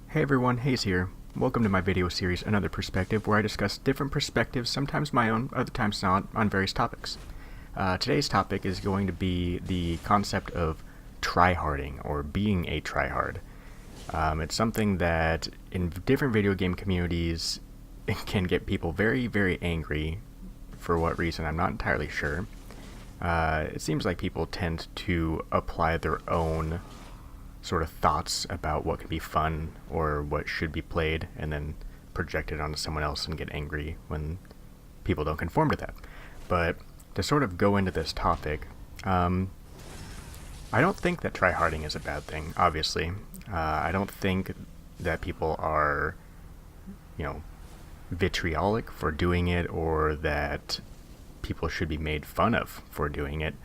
Hey everyone, Haze here. Welcome to my video series, Another Perspective, where I discuss different perspectives, sometimes my own, other times not, on various topics. Today's topic is going to be the concept of tryharding, or being a tryhard. It's something that, in different video game communities, it can get people very, very angry. For what reason, I'm not entirely sure. It seems like people tend to apply their own sort of thoughts about what could be fun or what should be played and then project it onto someone else and get angry when people don't conform to that. But to sort of go into this topic, I don't think that tryharding is a bad thing, obviously. I don't think that people are, vitriolic for doing it or that people should be made fun of for doing it.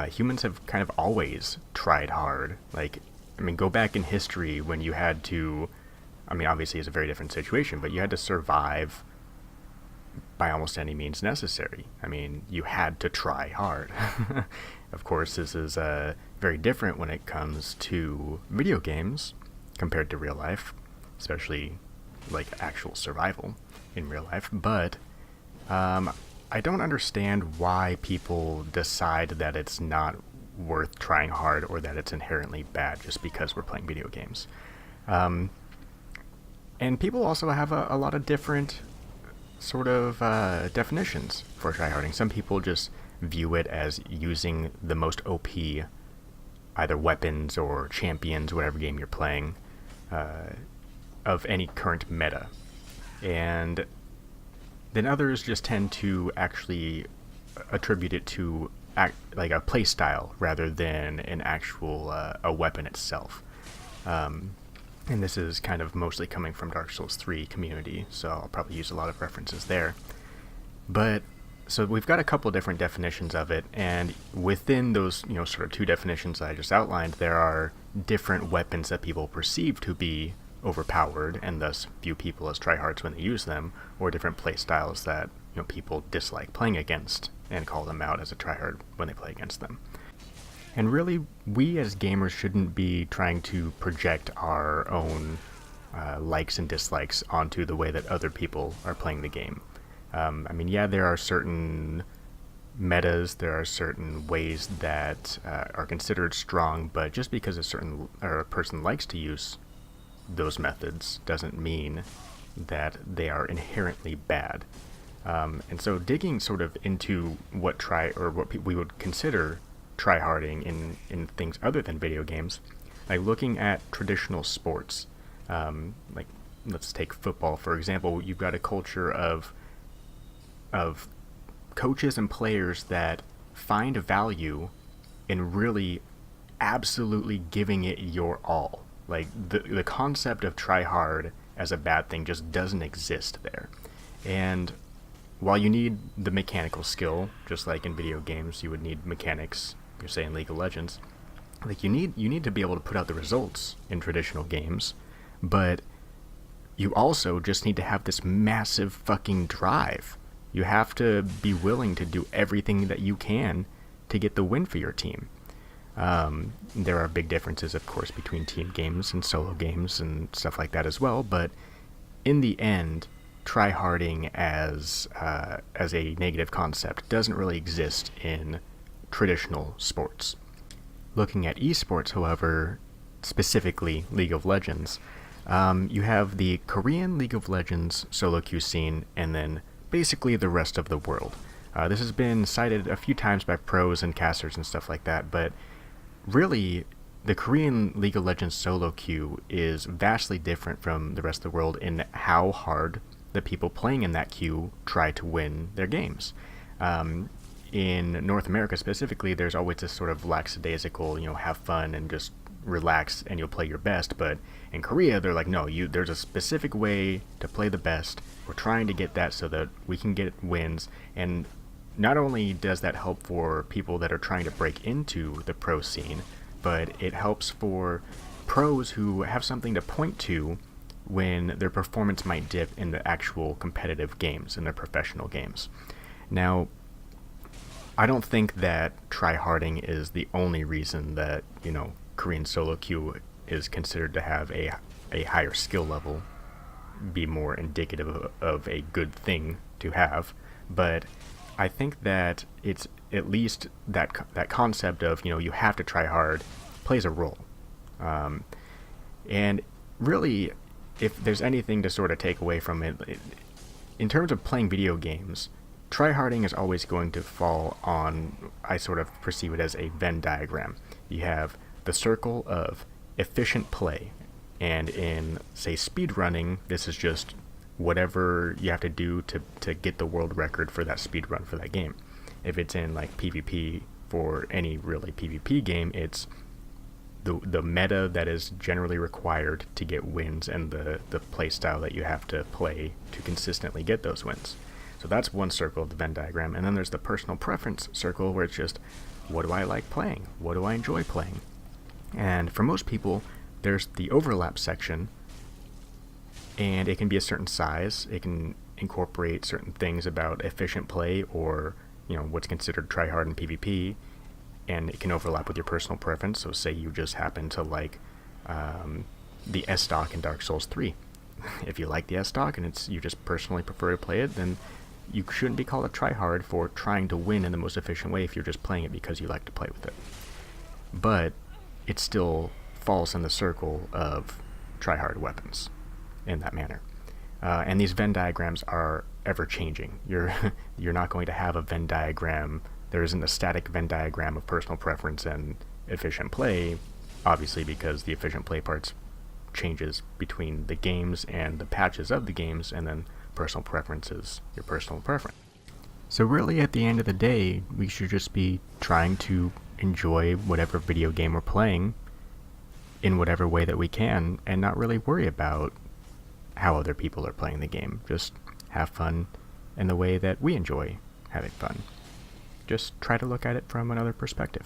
Humans have kind of always tried hard. Go back in history when you had to, obviously it's a very different situation, but you had to survive by almost any means necessary. You had to try hard. Of course, this is very different when it comes to video games compared to real life, especially like actual survival in real life. But I don't understand why people decide that it's not worth trying hard or that it's inherently bad just because we're playing video games. And people also have a lot of different sort of definitions for tryharding. Some people just view it as using the most OP either weapons or champions, whatever game you're playing, of any current meta. And then others just tend to actually attribute it to like a play style rather than an actual a weapon itself. And this is kind of mostly coming from Dark Souls 3 community, so I'll probably use a lot of references there. But so we've got a couple different definitions of it, and within those sort of two definitions I just outlined, there are different weapons that people perceive to be overpowered and thus view people as tryhards when they use them, or different play styles that people dislike playing against and call them out as a tryhard when they play against them. And really, we as gamers shouldn't be trying to project our own likes and dislikes onto the way that other people are playing the game. There are certain metas, there are certain ways that are considered strong, but just because a person likes to use those methods doesn't mean that they are inherently bad. And so digging sort of into what we would consider tryharding in things other than video games, like looking at traditional sports, like let's take football for example. You've got a culture of coaches and players that find value in really absolutely giving it your all. Like the concept of try hard as a bad thing just doesn't exist there. And while you need the mechanical skill, just like in video games you would need mechanics, you're saying League of Legends, like you need to be able to put out the results in traditional games, but you also just need to have this massive fucking drive. You have to be willing to do everything that you can to get the win for your team. There are big differences, of course, between team games and solo games and stuff like that as well, but in the end, tryharding as a negative concept doesn't really exist in traditional sports. Looking at esports, however, specifically League of Legends, you have the Korean League of Legends solo queue scene and then basically the rest of the world. This has been cited a few times by pros and casters and stuff like that, but really the Korean League of Legends solo queue is vastly different from the rest of the world in how hard the people playing in that queue try to win their games. In North America specifically, there's always this sort of lackadaisical, have fun and just relax and you'll play your best. But in Korea, they're like, no, there's a specific way to play the best. We're trying to get that so that we can get wins. And not only does that help for people that are trying to break into the pro scene, but it helps for pros who have something to point to when their performance might dip in the actual competitive games, in their professional games. Now, I don't think that tryharding is the only reason that, Korean solo queue is considered to have a a higher skill level be more indicative of a good thing to have. But I think that it's at least that concept of, you have to try hard plays a role. And really, if there's anything to sort of take away from it, in terms of playing video games, tryharding is always going to fall on, I sort of perceive it as a Venn diagram. You have the circle of efficient play, and in, say, speedrunning, this is just whatever you have to do to get the world record for that speedrun for that game. If it's in like PvP, for any really PvP game, it's the meta that is generally required to get wins and the play style that you have to play to consistently get those wins. So that's one circle of the Venn diagram. And then there's the personal preference circle, where it's just, what do I like playing? What do I enjoy playing? And for most people, there's the overlap section, and it can be a certain size. It can incorporate certain things about efficient play, or what's considered tryhard in PvP, and it can overlap with your personal preference. So say you just happen to like the S stock in Dark Souls 3. If you like the S stock and you just personally prefer to play it, then you shouldn't be called a tryhard for trying to win in the most efficient way if you're just playing it because you like to play with it. But it still falls in the circle of tryhard weapons in that manner. And these Venn diagrams are ever changing. You're not going to have a Venn diagram. There isn't a static Venn diagram of personal preference and efficient play, obviously, because the efficient play parts changes between the games and the patches of the games, and then personal preference is your personal preference. So really, at the end of the day, we should just be trying to enjoy whatever video game we're playing in whatever way that we can, and not really worry about how other people are playing the game. Just have fun in the way that we enjoy having fun. Just try to look at it from another perspective.